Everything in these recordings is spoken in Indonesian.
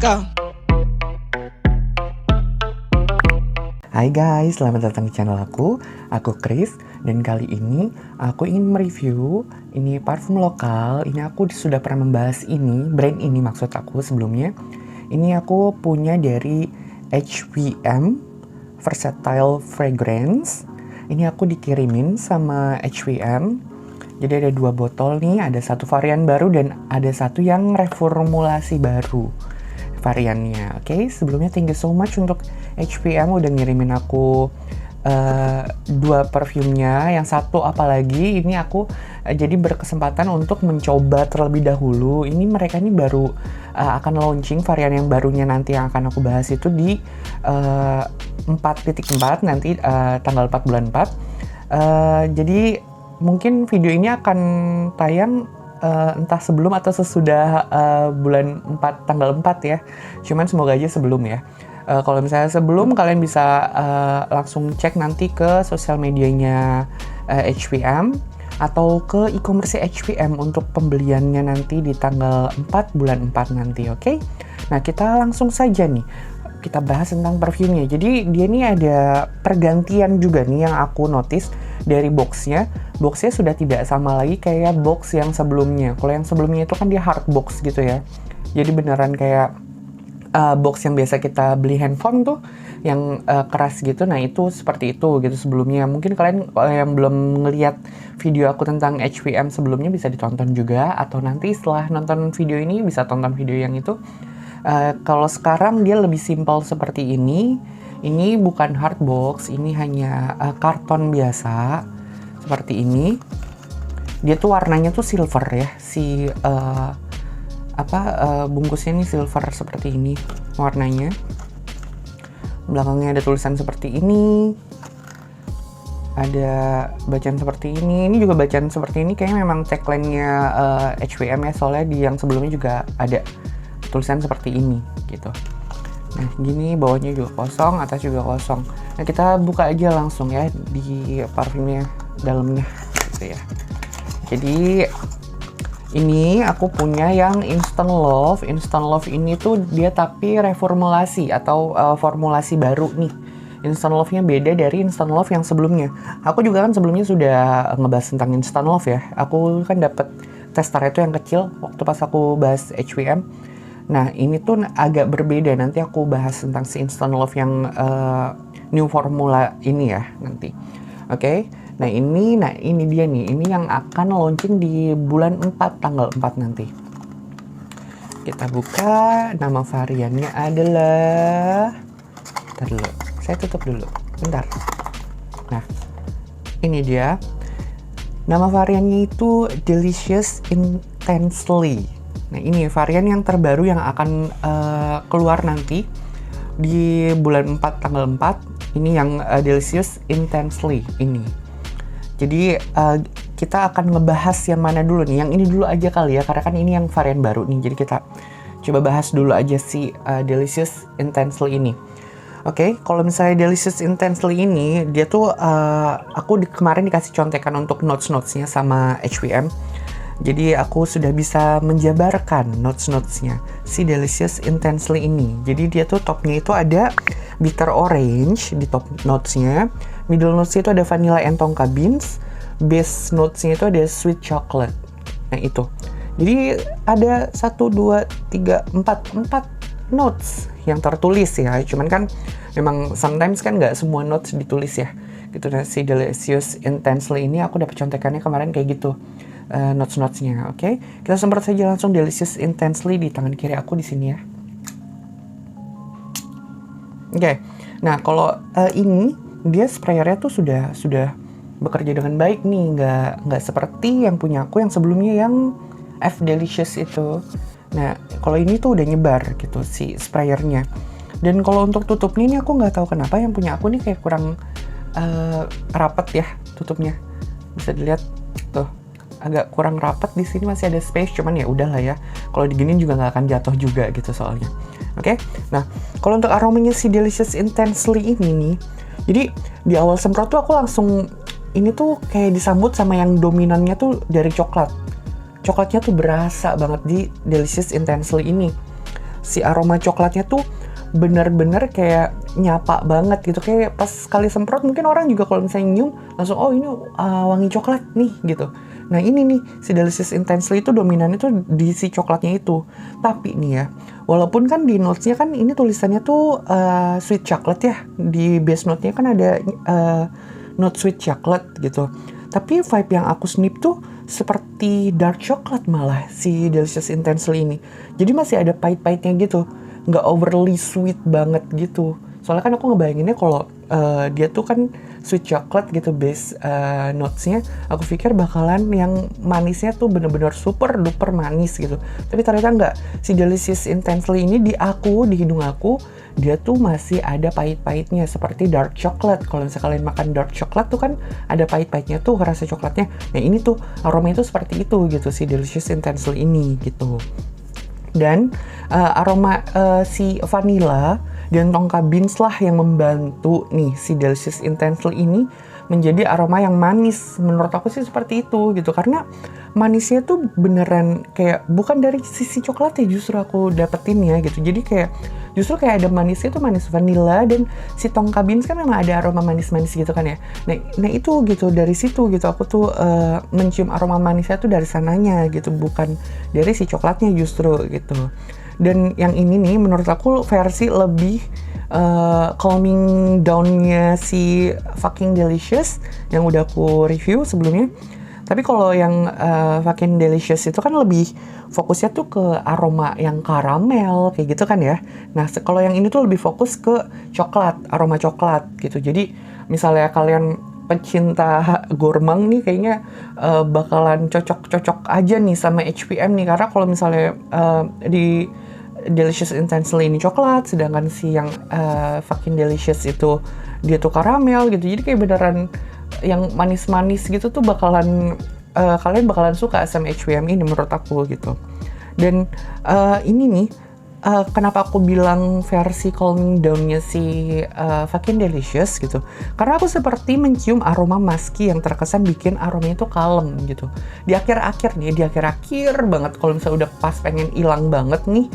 go. Hai guys, selamat datang di channel aku Chris, dan kali ini aku ingin mereview ini parfum lokal. Ini aku sudah pernah membahas ini, brand ini maksud aku sebelumnya. Ini aku punya dari HVM Versatile Fragrance. Ini aku dikirimin sama HVM. Jadi ada 2 botol nih, ada satu varian baru dan ada satu yang reformulasi baru variannya. Oke, sebelumnya thank you so much untuk HVM udah ngirimin aku 2 perfumnya. Yang satu apalagi ini aku jadi berkesempatan untuk mencoba terlebih dahulu. Ini mereka ini baru akan launching varian yang barunya nanti yang akan aku bahas itu di 4.4 nanti tanggal 4 bulan 4. Jadi mungkin video ini akan tayang entah sebelum atau sesudah bulan 4 tanggal 4 ya. Cuman semoga aja sebelum ya. Kalau misalnya sebelum, kalian bisa langsung cek nanti ke sosial medianya HVM atau ke e-commerce HVM untuk pembeliannya nanti di tanggal 4 bulan 4 nanti, oke? Nah, kita langsung saja nih. Kita bahas tentang perfumnya. Jadi dia ini ada pergantian juga nih yang aku notice dari boxnya. Boxnya sudah tidak sama lagi kayak box yang sebelumnya. Kalau yang sebelumnya itu kan dia hard box gitu ya. Jadi beneran kayak box yang biasa kita beli handphone tuh yang keras gitu. Nah itu seperti itu gitu sebelumnya. Mungkin kalian yang belum ngeliat video aku tentang HVM sebelumnya bisa ditonton juga, atau nanti setelah nonton video ini bisa tonton video yang itu. Kalau sekarang dia lebih simpel seperti ini. Ini bukan hard box, ini hanya karton biasa seperti ini. Dia tuh warnanya tuh silver ya, bungkusnya ini silver seperti ini warnanya. Belakangnya ada tulisan seperti ini. Ada bacaan seperti ini. Ini juga bacaan seperti ini. Kayaknya memang tagline-nya HVM ya, soalnya di yang sebelumnya juga ada tulisan seperti ini gitu. Nah gini, bawahnya juga kosong, atas juga kosong. Nah kita buka aja langsung ya di parfumnya dalamnya gitu ya. Jadi ini aku punya yang Instant Love. Instant Love ini tuh dia tapi reformulasi atau formulasi baru nih. Instant Love-nya beda dari Instant Love yang sebelumnya. Aku juga kan sebelumnya sudah ngebahas tentang Instant Love ya. Aku kan dapet tester itu yang kecil waktu pas aku bahas HVM. Nah ini tuh agak berbeda, nanti aku bahas tentang si Instant Love yang new formula ini ya nanti. Oke, nah ini dia nih, ini yang akan launching di bulan 4 tanggal 4 nanti. Kita buka, nama variannya adalah, bentar dulu, saya tutup dulu, bentar. Nah ini dia, nama variannya itu Delicious Intensely. Nah ini varian yang terbaru yang akan keluar nanti di bulan 4 tanggal 4. Ini yang Delicious Intensely ini. Jadi kita akan ngebahas yang mana dulu nih. Yang ini dulu aja kali ya, karena kan ini yang varian baru nih. Jadi kita coba bahas dulu aja si Delicious Intensely ini. Oke, kalau misalnya Delicious Intensely ini, dia tuh aku kemarin dikasih contekan untuk notes-notesnya sama HVM. Jadi aku sudah bisa menjabarkan notes-notesnya si Delicious Intensely ini. Jadi dia tuh topnya itu ada bitter orange di top notesnya, middle notesnya itu ada vanilla and tonka beans, base notesnya itu ada sweet chocolate. Nah itu. Jadi ada 1, 2, 3, 4 notes yang tertulis ya. Cuman kan memang sometimes kan nggak semua notes ditulis ya. Gitu. Nah si Delicious Intensely ini aku dapat contekannya kemarin kayak gitu. Notes-notesnya, oke? Kita semprot saja langsung Delicious Intensely di tangan kiri aku di sini ya. Oke, nah kalau ini dia sprayernya tuh sudah bekerja dengan baik nih, nggak seperti yang punya aku yang sebelumnya yang F Delicious itu. Nah kalau ini tuh udah nyebar gitu si sprayernya. Dan kalau untuk tutupnya ini aku nggak tahu kenapa yang punya aku nih kayak kurang rapat ya tutupnya. Bisa dilihat tuh. Agak kurang rapat di sini, masih ada space, cuman ya udahlah ya. Kalau diginin juga nggak akan jatuh juga gitu soalnya. Oke, nah kalau untuk aromanya si Delicious Intensely ini nih, jadi di awal semprot tuh aku langsung ini tuh kayak disambut sama yang dominannya tuh dari coklat. Coklatnya tuh berasa banget di Delicious Intensely ini. si aroma coklatnya tuh bener-bener kayak nyapa banget gitu. Kayak pas sekali semprot mungkin orang juga kalau misalnya nyium langsung oh ini wangi coklat nih gitu. Nah ini nih si Delicious Intensely itu dominannya tuh di si coklatnya itu. Tapi nih ya, walaupun kan di notesnya kan ini tulisannya tuh sweet chocolate ya, di base note-nya kan ada note sweet chocolate gitu. Tapi vibe yang aku sniff tuh seperti dark chocolate malah si Delicious Intensely ini. Jadi masih ada pahit-pahitnya gitu, nggak overly sweet banget gitu. Soalnya kan aku ngebayanginnya kalau dia tuh kan sweet chocolate gitu base notes-nya, aku pikir bakalan yang manisnya tuh bener-bener super duper manis gitu. Tapi ternyata nggak. Si Delicious Intensely ini di hidung aku, dia tuh masih ada pahit-pahitnya seperti dark chocolate. Kalau misalnya kalian makan dark chocolate tuh kan ada pahit-pahitnya tuh rasa coklatnya. Nah ini tuh aromanya tuh seperti itu gitu si Delicious Intensely ini gitu. Dan aroma si vanilla dan tonka beans lah yang membantu nih si Delicious Intensely ini menjadi aroma yang manis. Menurut aku sih seperti itu gitu, karena manisnya tuh beneran kayak bukan dari sisi coklatnya justru aku dapetin ya gitu. Jadi kayak justru kayak ada manisnya tuh manis vanilla, dan si tonka beans kan memang ada aroma manis-manis gitu kan ya. Nah itu gitu, dari situ gitu aku tuh mencium aroma manisnya tuh dari sananya gitu, bukan dari si coklatnya justru gitu. Dan yang ini nih menurut aku versi lebih calming down-nya si Fucking Delicious yang udah aku review sebelumnya. Tapi kalau yang Fucking Delicious itu kan lebih fokusnya tuh ke aroma yang karamel kayak gitu kan ya. Nah kalau yang ini tuh lebih fokus ke coklat, aroma coklat gitu. Jadi misalnya kalian pecinta gourmand nih kayaknya bakalan cocok-cocok aja nih sama HPM nih, karena kalau misalnya di Delicious Intensely ini coklat, sedangkan si yang Fucking Delicious itu dia tuh karamel gitu. Jadi kayak beneran yang manis-manis gitu tuh bakalan kalian bakalan suka sama HPM ini menurut aku gitu. Dan ini nih kenapa aku bilang versi calming down-nya si Fucking Delicious gitu, karena aku seperti mencium aroma musky yang terkesan bikin aromanya tuh kalem gitu. Di akhir-akhir banget, kalau misalnya udah pas pengen hilang banget nih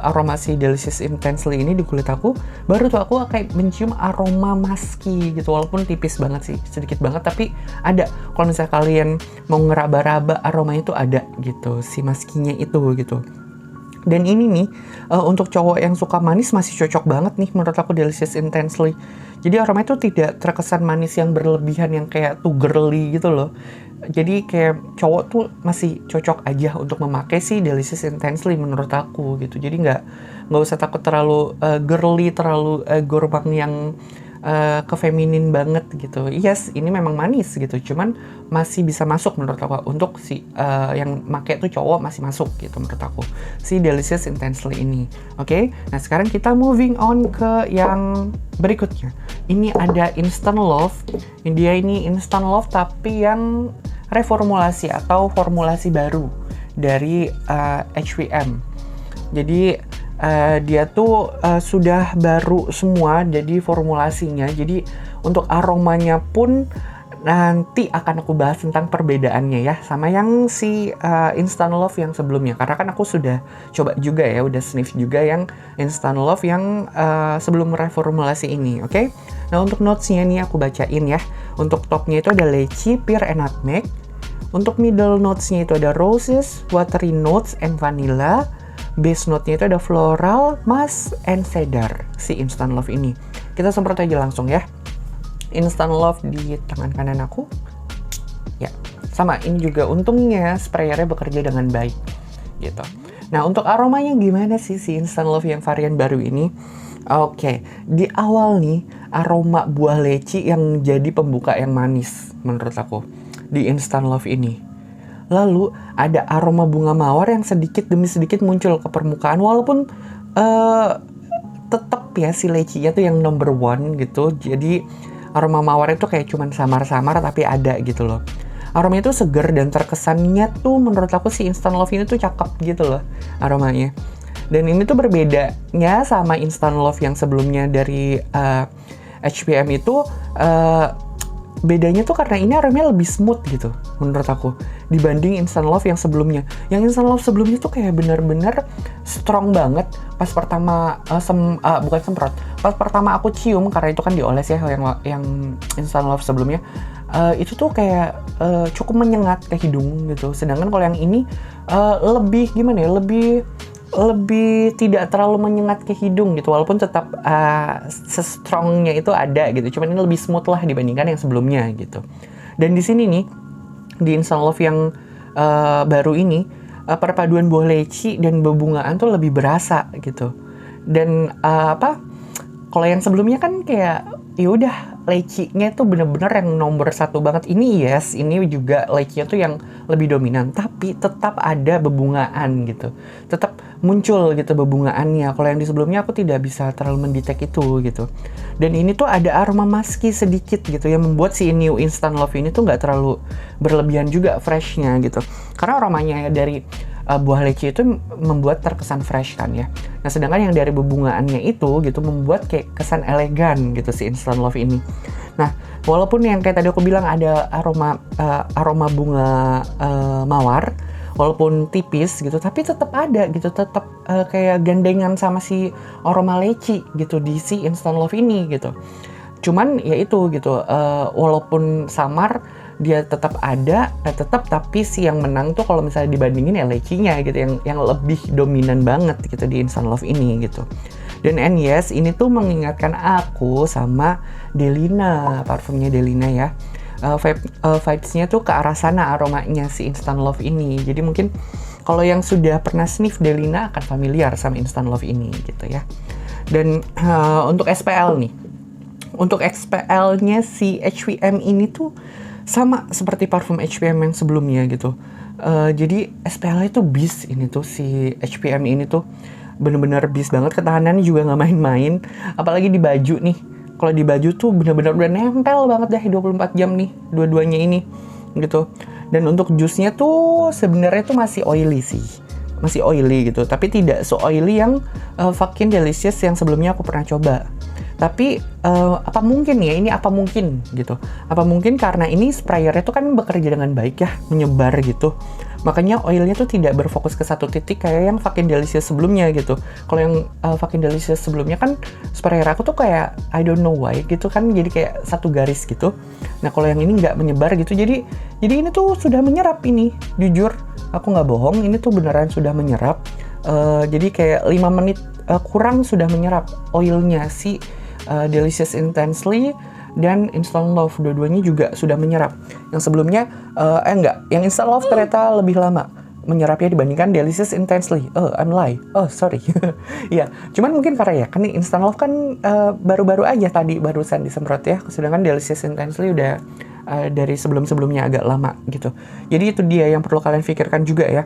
aroma si Delicious Intensely ini di kulit aku, baru tuh aku kayak mencium aroma musky gitu, walaupun tipis banget sih, sedikit banget, tapi ada. Kalau misalnya kalian mau ngeraba-raba aromanya tuh ada gitu, si musky-nya itu gitu. Dan ini nih untuk cowok yang suka manis masih cocok banget nih menurut aku Delicious Intensely. Jadi aromanya tuh tidak terkesan manis yang berlebihan yang kayak too girly gitu loh. Jadi kayak cowok tuh masih cocok aja untuk memakai si Delicious Intensely menurut aku gitu. Jadi nggak usah takut terlalu girly, terlalu gourmand yang ke feminin banget gitu. Yes, ini memang manis gitu, cuman masih bisa masuk menurut aku untuk si yang make tuh cowok masih masuk gitu menurut aku si Delicious Intensely ini. Oke, nah sekarang kita moving on ke yang berikutnya. Ini ada Instant Love. Dia ini Instant Love tapi yang reformulasi atau formulasi baru dari HPM. Jadi dia tuh sudah baru semua jadi formulasinya. Jadi untuk aromanya pun nanti akan aku bahas tentang perbedaannya ya sama yang si Instant Love yang sebelumnya, karena kan aku sudah coba juga ya, udah sniff juga yang Instant Love yang sebelum reformulasi ini. Oke? Nah untuk notesnya nih aku bacain ya. Untuk topnya itu ada lychee, pear, and nutmeg. Untuk middle notesnya itu ada roses, watery notes, and vanilla. Base note-nya itu ada floral, musk, and cedar, si Instant Love ini. Kita semprot aja langsung ya. Instant Love di tangan kanan aku. Ya, sama ini juga untungnya sprayernya bekerja dengan baik gitu. Nah, untuk aromanya gimana sih si Instant Love yang varian baru ini? Oke, di awal nih aroma buah leci yang jadi pembuka yang manis menurut aku di Instant Love ini. Lalu ada aroma bunga mawar yang sedikit demi sedikit muncul ke permukaan, walaupun tetap ya si lecinya tuh yang number one gitu. Jadi aroma mawar itu kayak cuman samar-samar tapi ada gitu loh. Aromanya tuh seger dan terkesannya tuh menurut aku si Instant Love ini tuh cakep gitu loh aromanya. Dan ini tuh berbedanya sama Instant Love yang sebelumnya dari HPM itu bedanya tuh karena ini aromanya lebih smooth gitu menurut aku dibanding Instant Love yang sebelumnya. Yang Instant Love sebelumnya tuh kayak bener-bener strong banget pas pertama bukan semprot, pas pertama aku cium karena itu kan dioles ya yang Instant Love sebelumnya. Itu tuh kayak cukup menyengat ke hidung gitu. Sedangkan kalau yang ini lebih gimana ya, lebih tidak terlalu menyengat ke hidung gitu, walaupun tetap se-strongnya itu ada gitu, cuman ini lebih smooth lah dibandingkan yang sebelumnya gitu. Dan di sini nih di Instant Love yang baru ini perpaduan buah leci dan bebungaan tuh lebih berasa gitu. Dan kalau yang sebelumnya kan kayak ya udah lecinya itu bener-bener yang nomor satu banget. Ini ini juga lecinya tuh yang lebih dominan, tapi tetap ada bebungaan gitu, tetap muncul gitu bebungaannya. Kalau yang di sebelumnya aku tidak bisa terlalu mendetek itu gitu. Dan ini tuh ada aroma musky sedikit gitu yang membuat si New Instant Love ini tuh nggak terlalu berlebihan juga freshnya gitu, karena aromanya dari buah leci itu membuat terkesan fresh kan ya. Nah sedangkan yang dari bebungaannya itu gitu membuat kayak kesan elegan gitu si Instant Love ini. Nah walaupun yang kayak tadi aku bilang ada aroma bunga mawar, walaupun tipis gitu, tapi tetap ada gitu, tetap kayak gandengan sama si aroma leci gitu di si Instant Love ini gitu. Cuman ya itu gitu, walaupun samar dia tetap ada, tapi si yang menang tuh kalau misalnya dibandingin ya lecinya gitu, yang lebih dominan banget gitu di Instant Love ini gitu. Dan yes, ini tuh mengingatkan aku sama Delina, parfumnya Delina ya. Vibes-nya tuh ke arah sana aromanya si Instant Love ini. Jadi mungkin kalau yang sudah pernah sniff Delina akan familiar sama Instant Love ini gitu ya. Dan untuk SPL nih, untuk SPL-nya si HVM ini tuh sama seperti parfum HVM yang sebelumnya gitu. Jadi SPL-nya tuh beast ini tuh, si HVM ini tuh bener-bener beast banget, ketahanannya juga nggak main-main. Apalagi di baju nih, kalau di baju tuh bener-bener udah nempel banget deh 24 jam nih dua-duanya ini gitu. Dan untuk jusnya tuh sebenarnya tuh masih oily sih, masih oily gitu, tapi tidak so-oily yang fucking delicious yang sebelumnya aku pernah coba. Tapi apa mungkin ya, ini apa mungkin gitu, apa mungkin karena ini sprayernya tuh kan bekerja dengan baik ya, menyebar gitu, makanya oilnya tuh tidak berfokus ke satu titik kayak yang fucking delicious sebelumnya gitu. Kalau yang fucking delicious sebelumnya kan sprayer aku tuh kayak I don't know why gitu kan, jadi kayak satu garis gitu. Nah kalau yang ini nggak menyebar gitu, jadi ini tuh sudah menyerap. Ini jujur aku nggak bohong, ini tuh beneran sudah menyerap. Jadi kayak 5 menit kurang sudah menyerap oilnya si Delicious Intensely dan Instant Love, dua-duanya juga sudah menyerap. Yang sebelumnya yang Instant Love ternyata lebih lama menyerapnya dibandingkan Delicious Intensely. I'm lie. Sorry. Ya, cuman mungkin karena ya kan Instant Love kan baru-baru aja tadi barusan disemprot ya, sedangkan Delicious Intensely udah dari sebelum-sebelumnya agak lama gitu. Jadi itu dia yang perlu kalian pikirkan juga ya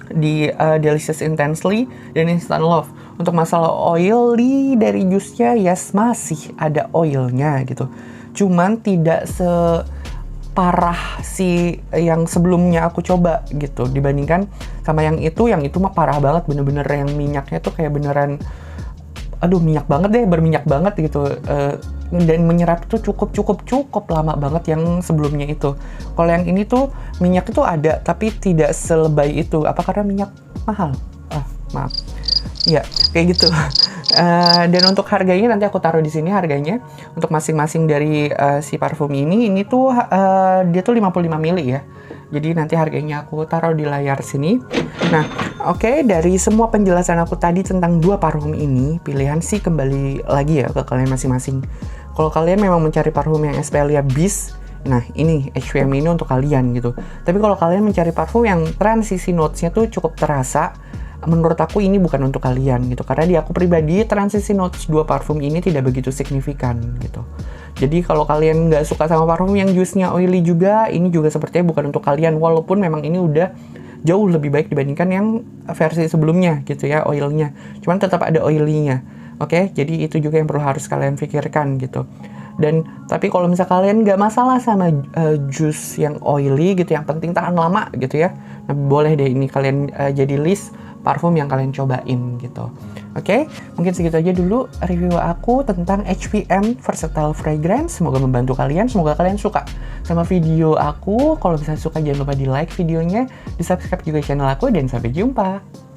di Delicious Intensely dan Instant Love. Untuk masalah oily dari jusnya, yes masih ada oilnya gitu, cuman tidak separah si yang sebelumnya aku coba gitu, dibandingkan sama yang itu mah parah banget, bener-bener yang minyaknya tuh kayak beneran minyak banget deh, berminyak banget gitu. Dan menyerap tuh cukup lama banget yang sebelumnya itu. Kalau yang ini tuh minyak itu ada, tapi tidak selebay itu. Apa karena minyak mahal? Maaf. Ya, kayak gitu. Dan untuk harganya nanti aku taruh di sini harganya untuk masing-masing dari si parfum ini tuh dia tuh 55 ml ya. Jadi nanti harganya aku taruh di layar sini. Nah, oke, dari semua penjelasan aku tadi tentang dua parfum ini, pilihan sih kembali lagi ya ke kalian masing-masing. Kalau kalian memang mencari parfum yang SPL-nya beast, nah ini HVM ini untuk kalian gitu. Tapi kalau kalian mencari parfum yang transisi notes-nya tuh cukup terasa, menurut aku ini bukan untuk kalian gitu. Karena di aku pribadi transisi notes dua parfum ini tidak begitu signifikan gitu. Jadi kalau kalian nggak suka sama parfum yang jusnya oily juga, ini juga sepertinya bukan untuk kalian. Walaupun memang ini udah jauh lebih baik dibandingkan yang versi sebelumnya gitu ya oilnya. Cuman tetap ada oily-nya. Oke, jadi itu juga yang perlu harus kalian pikirkan gitu. Dan tapi kalau misal kalian nggak masalah sama jus yang oily gitu, yang penting tahan lama gitu ya, nah boleh deh ini kalian jadi list parfum yang kalian cobain gitu. Oke, mungkin segitu aja dulu review aku tentang HPM Versatile Fragrance. Semoga membantu kalian, semoga kalian suka sama video aku. Kalau misalnya suka jangan lupa di like videonya, di subscribe juga channel aku, dan sampai jumpa.